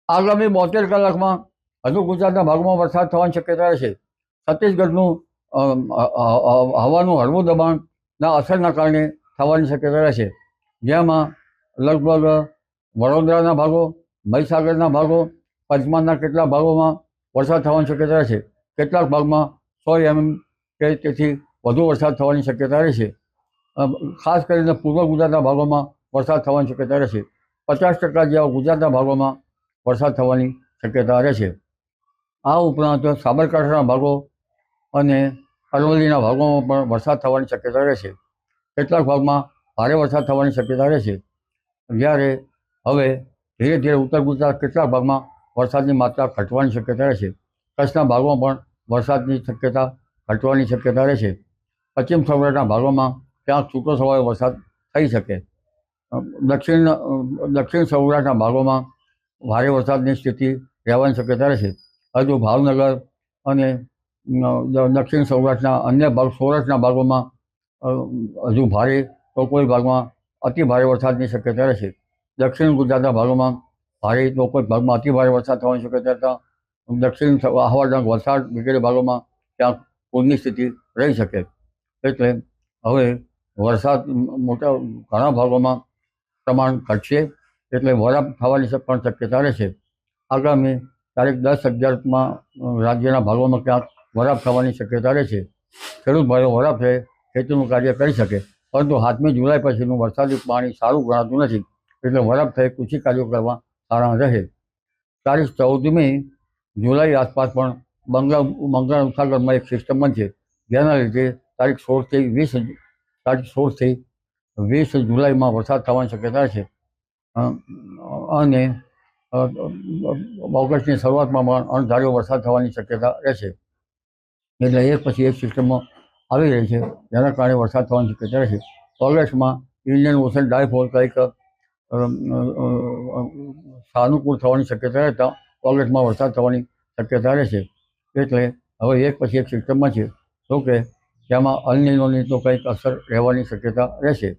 આગામી 72 કલાકમાં હજુ ગુજરાતના ભાગોમાં વરસાદ થવાની શક્યતા રહેશે. છત્તીસગઢનું હવાનું હળવું દબાણના અસરના કારણે થવાની શક્યતા રહેશે, જેમાં લગભગ વડોદરાના ભાગો, મહીસાગરના ભાગો, પંચમહાલના કેટલાક ભાગોમાં વરસાદ થવાની શક્યતા રહેશે. કેટલાક ભાગમાં 100 mm કે તેથી વધુ વરસાદ થવાની શક્યતા રહેશે. ખાસ કરીને પૂર્વ ગુજરાતના ભાગોમાં વરસાદ થવાની શક્યતા રહેશે. 50% જેવા ગુજરાતના ભાગોમાં વરસાદ થવાની શક્યતા રહેશે. આ ઉપરાંત સાબરકાંઠાના ભાગો અને અરવલ્લીના ભાગોમાં પણ વરસાદ થવાની શક્યતા રહેશે. કેટલાક ભાગમાં ભારે વરસાદ થવાની શક્યતા રહેશે. જ્યારે હવે ધીરે ધીરે ઉત્તર ગુજરાત કેટલાક ભાગમાં વરસાદની માત્રા ઘટવાની શક્યતા રહેશે. કચ્છના ભાગોમાં પણ વરસાદની શક્યતા ઘટવાની શક્યતા રહેશે. પશ્ચિમ સૌરાષ્ટ્રના ભાગોમાં ક્યાંક છૂટો છવાયો વરસાદ થઈ શકે. દક્ષિણ સૌરાષ્ટ્રના ભાગોમાં ભારે વરસાદની સ્થિતિ રહેવાની શક્યતા રહેશે. હજુ ભાવનગર અને દક્ષિણ સૌરાષ્ટ્રના અન્ય ભાગ, સૌરાષ્ટ્રના ભાગોમાં હજુ ભારે તો કોઈ ભાગમાં અતિ ભારે વરસાદની શક્યતા રહેશે. દક્ષિણ ગુજરાતના ભાગોમાં ભારે તો કોઈ ભાગમાં અતિ ભારે વરસાદ થવાની શક્યતા. દક્ષિણ આહવા, વલસાડ વગેરે ભાગોમાં ક્યાંક પૂરની સ્થિતિ રહી શકે. એટલે હવે વરસાદ ઘણા ભાગોમાં પ્રમાણ ઘટશે, એટલે વરાપ થવાની પણ શક્યતા રહેશે. આગામી તારીખ 10-11માં રાજ્યના ભાગોમાં ક્યાંક વરાપ થવાની શક્યતા રહેશે. ખેડૂત ભાઈઓ વરાપ થઈ ખેતીનું કાર્ય કરી શકે, પરંતુ 7મી જુલાઈ પછીનું વરસાદી પાણી સારું ગણાતું નથી, એટલે વરાપ થઈ કૃષિ કાર્યો કરવા સારા રહે. તારીખ 14મી જુલાઈ આસપાસ પણ બંગાળ ઉપસાગરમાં એક સિસ્ટમ બનશે, જેના લીધે તારીખ 16થી 20 જુલાઈમાં વરસાદ થવાની શક્યતા છે. અને ઓગસ્ટની શરૂઆતમાં પણ અણધાર્યો વરસાદ થવાની શક્યતા રહેશે. એટલે એક પછી એક સિસ્ટમો આવી રહી છે, જેના કારણે વરસાદ થવાની શક્યતા રહેશે. ઓગસ્ટમાં ઇન્ડિયન ઓશન ડાયપોલ કંઈક સાનુકૂળ થવાની શક્યતા રહેતા ઓગસ્ટમાં વરસાદ થવાની શક્યતા રહેશે. એટલે હવે એક પછી એક સિસ્ટમમાં છે, જો કે તેમાં અલ નીનોની તો કંઈક અસર રહેવાની શક્યતા રહેશે.